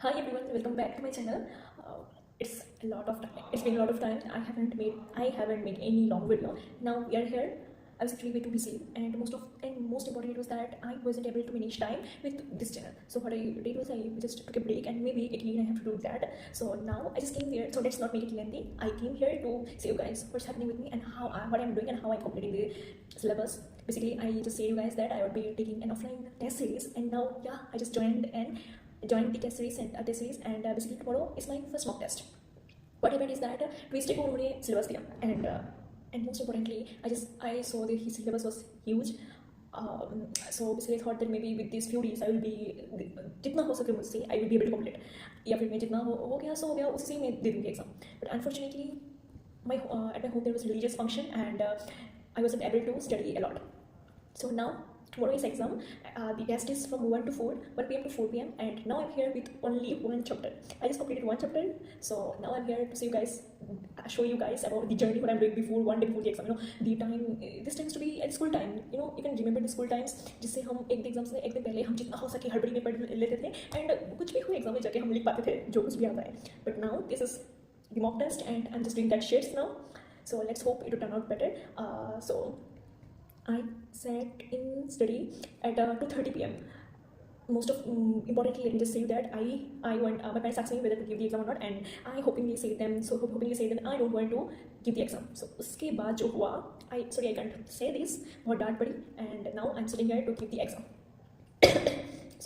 Hi everyone, welcome back to my channel. It's a lot of time. It's been a lot of time. I haven't made any long video. Now we are here. I was actually way too busy, and most important it was that I wasn't able to manage time with this channel. So what I did was I just took a break, and maybe again I have to do that. So now I just came here. So let's not make it lengthy. I came here to say you guys what's happening with me and what I'm doing and how I'm completing the syllabus. Basically, I just say you guys that I would be taking an offline test series, and now I just joined the test series and basically tomorrow is my first mock test. What happened is that Tuesday को उन्होंने syllabus दिया and most importantly I saw that his syllabus was huge. So basically I thought that maybe with these few days I will be जितना हो सके मुझसे I will be able to complete या फिर मैं जितना हो गया सो हो गया उसी में दे दूँगी exam. But unfortunately at my home there was a religious function and I wasn't able to study a lot. So now tomorrow is exam. The test is from 1 p.m. to 4 p.m. and now I'm here with only one chapter. I just completed one chapter, so now I'm here to show you guys about the journey what I'm doing one day before the exam. You know, the time this tends to be at school time. You know, you can remember the school times जिससे हम एक exam से एक दिन पहले हम जितना हो सके हड़बड़ी में पढ़ लेते थे and कुछ भी हो एग्जाम में जाके हम लिख पाते थे जो कुछ भी आता है. But now this is the mock test and I'm just doing that shits now. So let's hope it will turn out better. So I sat in study at 2:30 p.m. Importantly, let me just say that I want my parents asked me whether to give the exam or not, and I hopingly say them I don't want to give the exam. So उसके बाद जो हुआ I can't say this बहुत डांट पड़ी and now I'm sitting here to give the exam.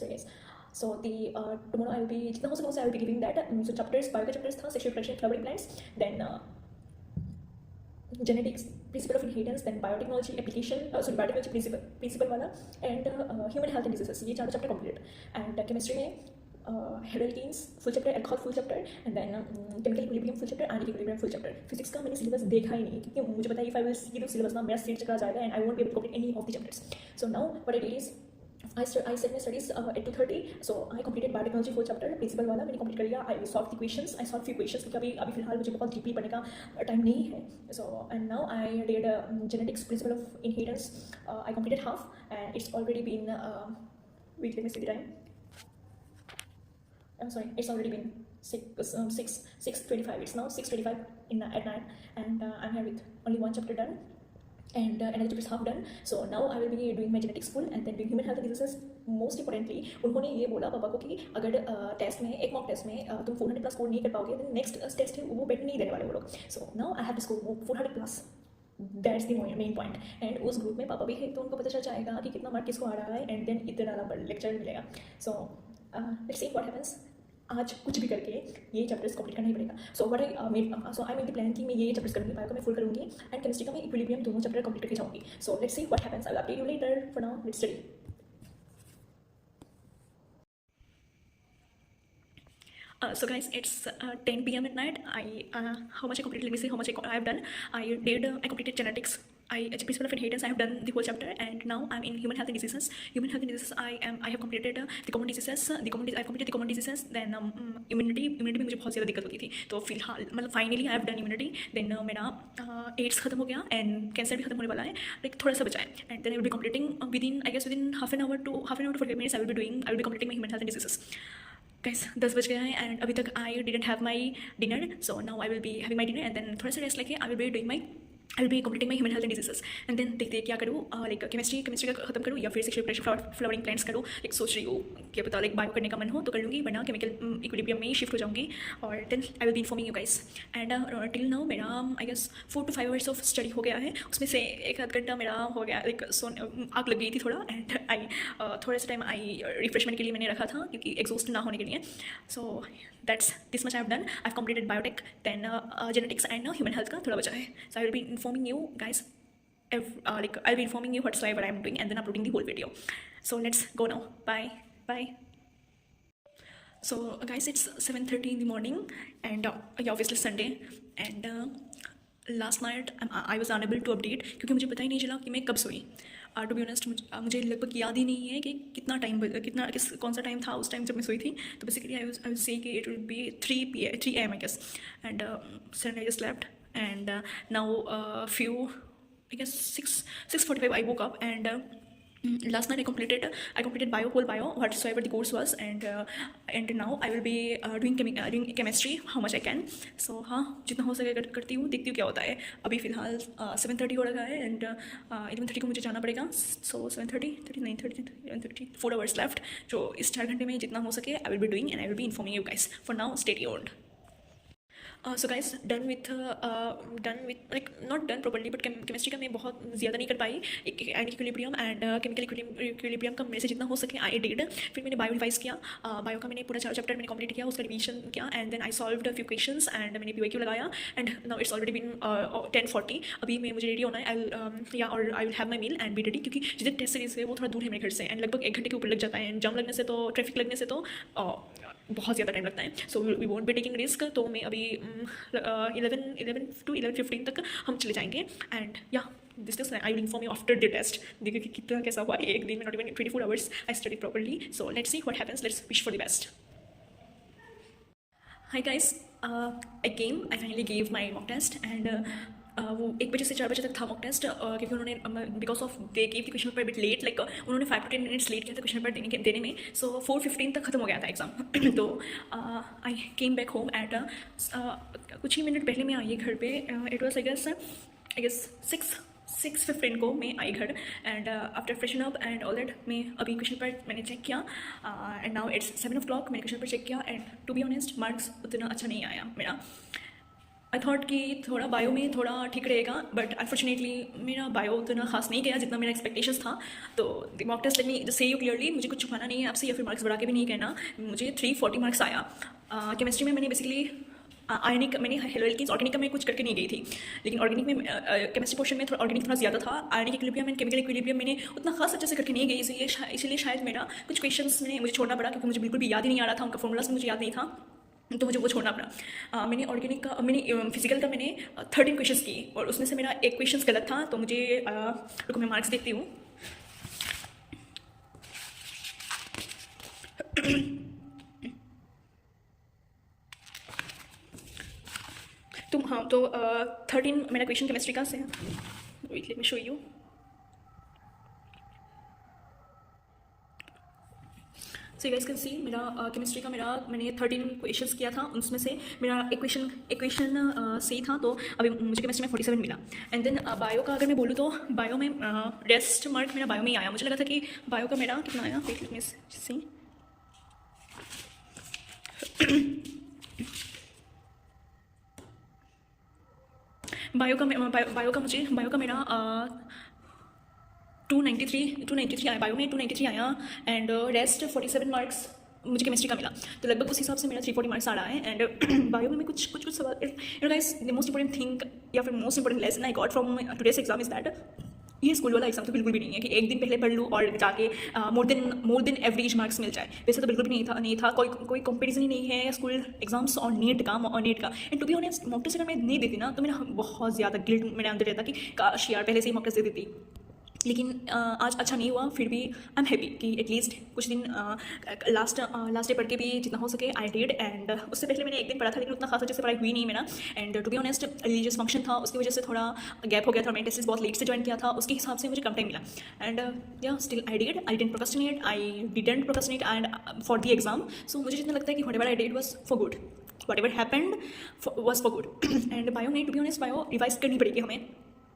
So yes. So the tomorrow I will be जितना हो सके I will be giving that. So chapters bio का chapters था sexual reproduction flowering plants, then genetics, principle of inheritance, then biotechnology application, biotechnology principle वाला and human health and diseases. ये चारों chapter complete and chemistry में haloalkanes full chapter, alcohol full chapter and then chemical equilibrium full chapter, ionic equilibrium full chapter. Physics का मैंने syllabus देखा ही नहीं क्योंकि मुझे पता है if I will see the syllabus ना मेरा सिर चकरा जाएगा and I won't be able to complete any of the chapters. So now what I did is I set my studies at 2:30, so I completed biotechnology full chapter principal वाला मैंने complete कर लिया. I solved the questions. I solved few questions क्योंकि अभी फिलहाल मुझे बहुत deeply पढ़ने का time नहीं है. So and now I did genetics principle of inheritance. I completed half and it's already been wait, let me see the time. I'm sorry, it's already been 6:25. It's now 6:25 at night and I'm here with only one chapter done. And another chapter is half done. So now I will be doing my genetics full and then doing human health and diseases. Most importantly उन्होंने ये बोला पापा को कि अगर test में एक mock test में तुम 400+ स्कोर नहीं कर पाओगे then नेक्स्ट टेस्ट है वो बेटर नहीं देने वाले वो लोग. So now I have to score 400+. That's the main point. And उस ग्रुप में पापा भी है तो उनको पता चल जाएगा कि कितना मार्क किसको आ रहा है and then इतना वाला लेक्चर मिलेगा. So let's see what happens. आज कुछ भी करके ये चैप्टर्स कंप्लीट करना ही पड़ेगा. सो आई मेड द प्लान कि मैं ये चैप्टर्स करूँगी, बायो का मैं फुल करूँगी एंड केमिस्ट्री का मैं इक्विलिब्रियम दोनों चैप्टर कंप्लीट करके जाऊँगी. सो let's see what happens. I will update you later. For now let's study. So guys, it's 10 p.m. at night. How much I completed? Let me see how much I have done. I completed genetics. Principle of inheritance, I have done the whole chapter and now I'm in human health and diseases. Human health and diseases I have completed the common diseases. I have completed the common diseases. Then immunity में मुझे बहुत ज़्यादा दिक्कत होती थी तो फिलहाल मतलब finally I have done immunity. Then मेरा एड्स खत्म हो गया एंड कैंसर भी खत्म होने वाला है, लाइक थोड़ा सा बचा है. And then I will be completing within half an hour to 45 minutes. I will be completing my human health and diseases. Guys, 10 बज गया है एंड अभी तक I didn't have my dinner. So now I will be having my dinner and then थोड़ा सा rest लेके I will be completing my human health and diseases. And then देखते हैं क्या करूँ, लाइक केमिस्ट्री का खत्म करूँ या फिर सेक्सुअल रिप्रोडक्शन फ्लावरिंग प्लांट्स करूँ. लाइक सोच रही हूँ क्या पता लाइक बायो करने का मन हो तो कर लूँगी, वरना केमिकल इक्विलिब्रियम में ही शिफ्ट हो जाऊँगी. और then I will be informing you guys. And till now मेरा I guess 4 to 5 hours of study हो गया है. उसमें से 1-आध घंटा मेरा हो गया लाइक आग लग गई थी थोड़ा एंड थोड़ा सा टाइम रिफ्रेशमेंट के लिए मैंने रखा था क्योंकि एग्जॉस्ट ना होने के लिए. सो that's this much I have done. I've completed biotech, then genetics and human health का थोड़ा बचा है. So I will be informing you guys I'll be informing you whatsoever I am doing and then uploading the whole video. So let's go now. Bye. So guys, it's 7:30 in the morning and obviously Sunday and last night I was unable to update क्योंकि मुझे पता ही नहीं चला कि मैं कब सोई. To be honest मुझे लगभग याद ही नहीं है कि कौन सा टाइम था उस टाइम जब मैं सोई थी. तो basically I was say that it will be 3 AM I guess and suddenly I just slept and now few I guess 6:45 I woke up and last night I completed whole bio whatsoever the course was, and now I will be doing chemistry how much I can. So हाँ, जितना हो सके करती हूँ, देखती हूँ क्या होता है. अभी फ़िलहाल 7:30 हो रखा है एंड 11:30 को मुझे जाना पड़ेगा. सो 7:30, 9:30, 11:30, 4 hours left. जो इस 4 घंटे में जितना हो सके I will be doing and I will be informing you guys. For now, stay tuned. So guys, done with like not done properly, but chemistry का मैं बहुत ज़्यादा नहीं कर पाई. And equilibrium and chemical equilibrium का मेरे से जितना हो सके आई डिड. फिर मैंने बायो रिवाइज किया. बायो का मैंने पूरा 4 चैप्टर मैंने कंप्लीट किया, उसका रिवीजन किया and then I solved few questions and मैंने PYQ लगाया and now it's already been 10:40. अभी मैं मुझे रेडी होना है. I will have my meal and be ready, क्योंकि जितने टेस्ट सीरीज है वो थोड़ा दूर है मेरे घर से एंड लगभग 1 घंटे के ऊपर लग जाता है. एंड जाम लगने से तो, ट्रैफिक लगने से तो बहुत ज़्यादा टाइम लगता है. So we won't be taking risk. तो मैं अभी 11 to 11:15 तक हम चले जाएंगे and yeah this I will inform you after the test. देखिए कि कितना कैसा हुआ. एक दिन में not even 24 hours I study properly. So let's see what happens. Let's wish for the best. Hi guys, I finally gave my mock test and वो 1 बजे से 4 बजे तक था मॉक टेस्ट, क्योंकि उन्होंने because of they gave the question paper bit late, like उन्होंने 5 to 10 minutes late किया था क्वेश्चन पेपर देने में. सो 4:15 तक खत्म हो गया था एग्जाम. तो आई केम बैक होम एट कुछ ही मिनट पहले मैं आई घर पे. इट वॉज आई गेस 6:15 को मैं आई घर and after freshen up and all that मैं अभी क्वेश्चन पेपर मैंने चेक किया एंड नाउ इट्स 7 o'clock. मैंने क्वेश्चन पेपर चेक किया and to be honest marks उतना अच्छा नहीं आया मेरा. आई थॉट कि थोड़ा बायो में थोड़ा ठीक रहेगा, बट अनफॉर्चुनेटली मेरा बायो उतना खास नहीं गया जितना मेरा एक्सपेक्टेशंस था. तो मॉक टेस्ट लेट मी से यू क्लियरली, मुझे कुछ छुपाना नहीं है आपसे या फिर मार्क्स बढ़ा के भी नहीं कहना. मुझे 340 मार्क्स आया. केमिस्ट्री में मैंने बेसिकली आयनिक, मैंने हेलो एल्कीन्स ऑर्गेनिक में कुछ करके नहीं गई थी, लेकिन ऑर्गेनिक में केमिस्ट्री पोर्शन में थोड़ा ऑर्गेनिक थोड़ा ज़्यादा था. Ionic equilibrium and chemical equilibrium मैंने उतना खास अच्छे से करके नहीं गई, इसलिए शायद मेरा कुछ क्वेश्चंस में मुझे छोड़ना पड़ा, क्योंकि मुझे बिल्कुल भी याद ही नहीं आ रहा था. उनका फॉर्मूलाज मुझे याद नहीं था, तो मुझे वो छोड़ना पड़ा. मैंने ऑर्गेनिक का, मैंने फिजिकल का मैंने 13 क्वेश्चंस की और उसमें से मेरा एक क्वेश्चन गलत था. तो मुझे रुको मैं मार्क्स देखती हूँ. तो 13 मेरा क्वेश्चन केमिस्ट्री का से है. Wait let me show you. So guys can see मेरा केमिस्ट्री का मैंने 13 क्वेश्चंस किया था, उसमें से मेरा एक क्वेश्चन सही था. तो अभी मुझे केमिस्ट्री में 47 मिला. एंड देन बायो का अगर मैं बोलूँ तो बायो में रेस्ट मार्क मेरा बायो में ही आया. मुझे लगा था कि बायो का मेरा कितना आया, वेट लेट मी सी. बायो का मेरा 293 आया. बायो में 293 आया एंड रेस्ट 47 मार्क्स मुझे केमिस्ट्री का मिला. तो लगभग उस हिसाब से मेरा 340 मार्क्स आ रहा है. एंड बायो में कुछ सवाल, guys the most important thing या फिर most important lesson I got from today's exam is that ये स्कूल वाला एग्जाम तो बिल्कुल भी नहीं है कि एक दिन पहले पढ़ लूँ और जाके मोर देन एवरेज मार्क्स मिल जाए. वैसे तो बिल्कुल भी नहीं था. कोई कंपटीशन ही नहीं है स्कूल एग्जाम्स और नीट का. And to be honest mock test अगर मैं नहीं देती ना तो मेरा बहुत ज़्यादा गिल्ट मेरे अंदर रहता कि काश यार पहले से ही मॉक टेस्ट दे देती. लेकिन आज अच्छा नहीं हुआ. फिर भी आई एम हैप्पी कि एटलीस्ट कुछ दिन लास्ट डे पढ़ के भी जितना हो सके आई डिड. एंड उससे पहले मैंने एक दिन पढ़ा था, लेकिन उतना खास अच्छे से पढ़ाई हुई नहीं मेरा. And to be honest religious function था, उसकी वजह से थोड़ा गैप हो गया था. मैंने टेस्ट बहुत लेट से ज्वाइन किया था, उसके हिसाब से मुझे कम टाइम मिला. And yeah still I didn't procrastinate and for the exam. So मुझे जितना लगता है कि whatever I did was for good, whatever happened was for good. And bio में to be honest bio revise करनी पड़ेगी हमें.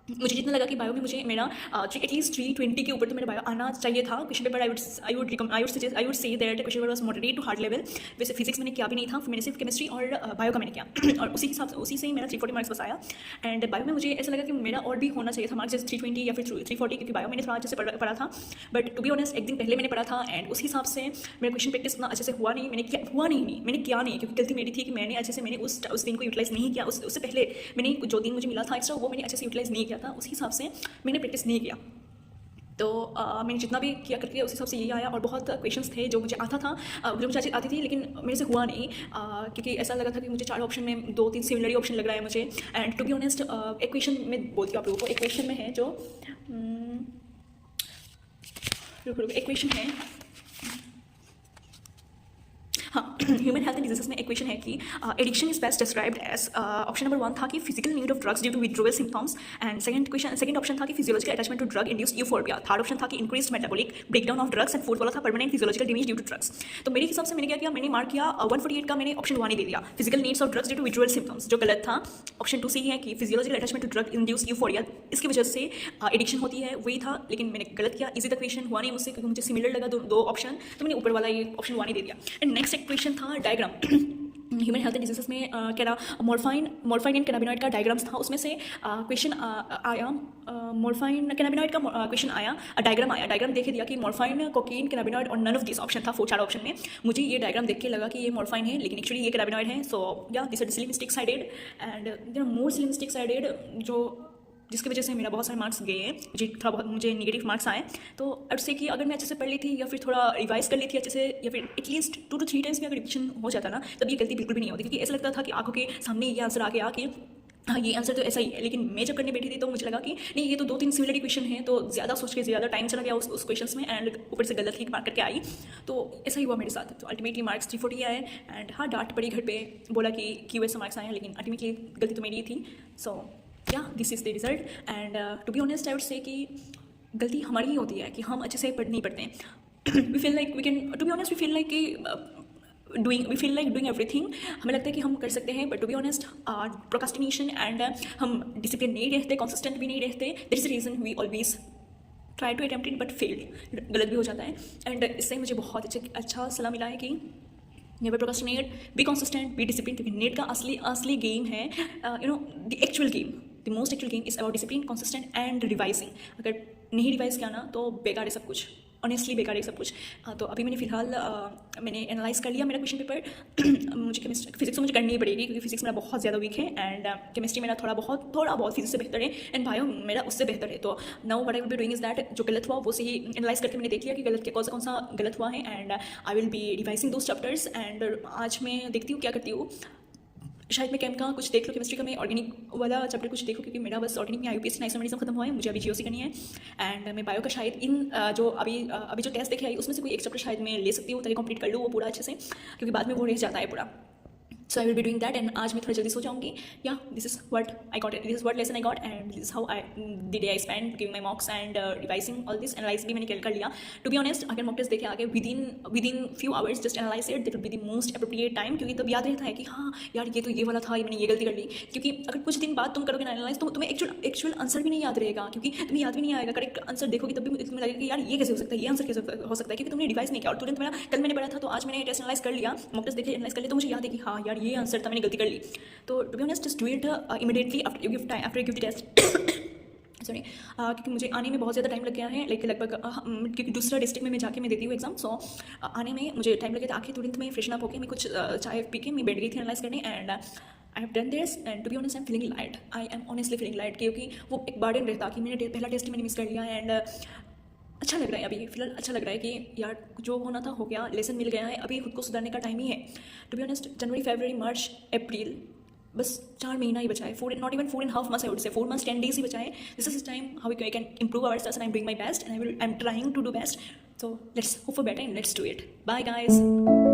मुझे जितना लगा कि बायो में मुझे मेरा एटलीस्ट 320 के ऊपर तो मेरा बायो आना चाहिए था. Question paper I would say that question paper was moderate to hard level. वैसे फिजिक्स मैंने किया भी नहीं था, मैंने सिर्फ केमिस्ट्री और बायो का मैंने किया और उसी से ही मेरा 340 मार्क्स बस आया. एंड बायो में मुझे ऐसा लगा कि मेरा और भी होना चाहिए था मार्क्स, जैसे 320 या फिर 340, क्योंकि बायो मैंने थोड़ा अच्छे से पढ़ा था. बट टू बी ऑनेस्ट एक दिन पहले मैंने पढ़ा था एंड उस हिसाब से मेरा क्वेश्चन प्रैक्टिस इतना अच्छे से हुआ नहीं. मैंने किया नहीं क्योंकि गलती मेरी थी कि मैंने अच्छे से उस दिन को यूटिलाइज़ नहीं किया. उससे पहले मैंने जो दिन मुझे मिला था एक्स्ट्रा वो मैंने अच्छे से यूटिलाइज़ नहीं किया था. उस हिसाब से मैंने प्रैक्टिस नहीं किया. तो मैंने जितना भी किया करके उस हिसाब से यही आया. और बहुत क्वेश्चंस थे जो मुझे आता था, जो मुझे आती थी, लेकिन मेरे से हुआ नहीं क्योंकि ऐसा लगा था कि मुझे 4 ऑप्शन में 2-3 सिमिलर ऑप्शन लग रहा है मुझे. एंड टू बी ऑनेस्ट एक क्वेश्चन में बोलती हूँ आप लोगों को. एक क्वेश्चन में है जो एक क्वेश्चन है, हाँ ह्यूमन हेल्थ एंड डिजीजेस में इक्वेशन है कि addiction is best described as option number 1 था कि physical need of drugs due to withdrawal symptoms and second option था कि physiological attachment to drug induced euphoria. Third option था कि increased metabolic breakdown of drugs and fourth वाला था permanent physiological damage due to drugs. तो मेरे हिसाब से मैंने क्या किया, मैंने मार्क किया 148 का मैंने ऑप्शन 1 ही दे दिया, physical needs of drugs due to withdrawal symptoms, जो गलत था। ऑप्शन 2 सही है कि physiological attachment to drug induced euphoria, इसकी वजह से एडिक्शन होती है, वही था, लेकिन मैंने गलत किया। इजी तक क्वेश्चन हुआ नहीं मुझसे क्योंकि मुझे सिमिलर लगा दो ऑप्शन, तो मैंने ऊपर वाला ये ऑप्शन 1 ही दे दिया। एंड नेक्स्ट एक क्वेश्चन था diagram. Human health and diseases में क्या रहा, मॉर्फाइन एंड कैनाबिनॉइड का डायग्राम्स था, उसमें से क्वेश्चन आया मॉर्फाइन कैनाबिनॉइड का क्वेश्चन आया, डायग्राम आया, डायग्राम देख दिया कि मॉर्फाइन कोकीन कैनाबिनॉइड और नन ऑफ दिस ऑप्शन था 4 ऑप्शन में। मुझे ये डायग्राम देख के लगा कि ये मॉर्फाइन है, लेकिन एक्चुअली ये कैनाबिनॉइड है। So yeah this are silly mistakes I did and there are more silly mistakes I did, जो जिसकी वजह से मेरा बहुत सारे मार्क्स गए हैं, थोड़ा बहुत मुझे नेगेटिव मार्क्स आए। तो अब से कि अगर मैं अच्छे से पढ़ ली थी या फिर थोड़ा रिवाइज कर ली थी अच्छे से, या फिर एटलीस्ट 2 to 3 टाइम्स भी अगर रिविजन हो जाता ना, तब ये गलती बिल्कुल भी नहीं होती। क्योंकि ऐसा लगता था कि आंखों के सामने ये आंसर आ गया कि हाँ ये आंसर तो ऐसा ही है, लेकिन मैं जब करने बैठी थी तो मुझे लगा कि नहीं, ये तो 2-3 सिमिलर क्वेश्चन है, तो ज़्यादा सोच के ज़्यादा टाइम चला गया उस क्वेश्चन में, एंड ऊपर से गलत ही मार्क करके आई। तो ऐसा ही हुआ मेरे साथ। तो अल्टीमेटली मार्क्स 340 आए एंड हाँ डांट पड़ी घर पे, बोला कि क्यों ऐसे मार्क्स आए हैं, लेकिन अल्टीमेटली गलती तो मेरी ही थी। So yeah this is the result and to be honest I would say कि गलती हमारी ही होती है कि हम अच्छे से नहीं पढ़ते हैं। We feel like we can, to be honest we feel like कि we feel like doing everything, हमें लगता है कि हम कर सकते हैं, but to be honest procrastination and हम डिसिप्लिन नहीं रहते, कंसिस्टेंट भी नहीं रहते। That is the reason we always try to attempt it but failed, गलत भी हो जाता है। एंड इससे मुझे बहुत अच्छा सलाह मिला है कि never procrastinate, be consistent, be discipline, क्योंकि नेट का असली गेम है, you know the actual game, the most actual game is about discipline, consistent and revising. अगर नहीं रिवाइज किया ना तो बेकार है सब कुछ, ऑनेस्टली बेकार है सब कुछ। तो अभी मैंने फिलहाल मैंने एनालाइज कर लिया मेरा क्वेश्चन पेपर। मुझे फिजिक्स तो मुझे करनी ही पड़ेगी क्योंकि फिजिक्स मेरा बहुत ज़्यादा वीक है, एंड केमिस्ट्री मेरा थोड़ा बहुत फिजिक्स से बेहतर है, एंड बायो मेरा उससे बेहतर है। तो now what I will be doing is that, जो गलत हुआ वो सही एनालाइज करके मैंने देख लिया कि गलत के कौन सा गलत हुआ है, and I will B revising those chapters. And आज मैं देखती हूँ क्या करती हूँ, शायद मैं केम का कुछ देख लो, केमिस्ट्री का मैं ऑर्गेनिक वाला चैप्टर कुछ देखो, क्योंकि मेरा बस ऑर्गेनिक में आईयूपीएसी आइसोमेरिज्म खत्म हुआ है, मुझे अभी जीओसी करनी है। एंड मैं बायो का शायद इन जो अभी जो टेस्ट देखे आई उसमें से कोई एक चैप्टर शायद मैं ले सकती हूँ, ताकि कंप्लीट कर लूँ वो पूरा अच्छे से, क्योंकि बाद में वो रह जाता है पूरा। So I will be doing that, and आज मैं थोड़ा जल्दी सो जाऊँगी। Yeah this is what I got, this is what lesson I got, and this is how I the day I spend giving my mocks and revising all this. Analyse भी मैंने कर लिया। टू बी ऑनेस्ट अगर mock test देखे आगे within few hours just analyse it, that will be the most appropriate time, क्योंकि तब याद रहता है कि हाँ यार ये तो ये वाला था, ये मैंने ये गलती कर ली। क्योंकि अगर कुछ दिन बाद तुम करोगे ना एनालाइज, तो तुम्हें एक्चुअल आंसर भी नहीं याद रहेगा, क्योंकि तुम्हें याद भी नहीं आएगा। करेक्ट आंसर देखोगे तब भी तुम्हें लगेगा कि यार ये कैसे हो सकता है, ये आंसर कैसे हो सकता है, क्योंकि तुमने रिवाइज नहीं किया। और तुरंत मेरा कल मैंने पढ़ा था, तो आज मैंने टेस्ट एनालाइज कर लिया, मॉक टेस्ट देखे एनालाइज कर लिया, तो मुझे याद है कि हाँ यार ये आंसर था, मैंने गलती कर ली। तो to be honest just do it immediately after you give the test. Sorry, क्योंकि मुझे आने में बहुत ज़्यादा टाइम लग गया है, लाइक लगभग क्योंकि दूसरा डिस्ट्रिक्ट में मैं जाके मैं देती हूँ एग्जाम। सो आने में मुझे टाइम लगे, तो आके तुरंत मैं फ्रेशन अप होकर मैं कुछ चाय पी के मैं बैठ गई थी एनालाइज करने। And I have done this, and to be honest I am feeling light, I am honestly feeling light, क्योंकि वो एक बर्डन रहता कि मैंने पहला टेस्ट मैंने मिस कर लिया। एंड अच्छा लग रहा है अभी फिलहाल, अच्छा लग रहा है कि यार जो होना था हो गया, लेसन मिल गया है, अभी खुद को सुधारने का टाइम ही है। टू बी ऑनेस्ट जनवरी, फरवरी, मार्च, अप्रैल, बस 4 महीना ही बचा है, not even 4.5 months, I would say 4 months 10 days ही बचा है। This is time how we can improve ourselves, and I'm doing my best, and I'm trying to do best. So let's hope for better and let's do it. Bye guys.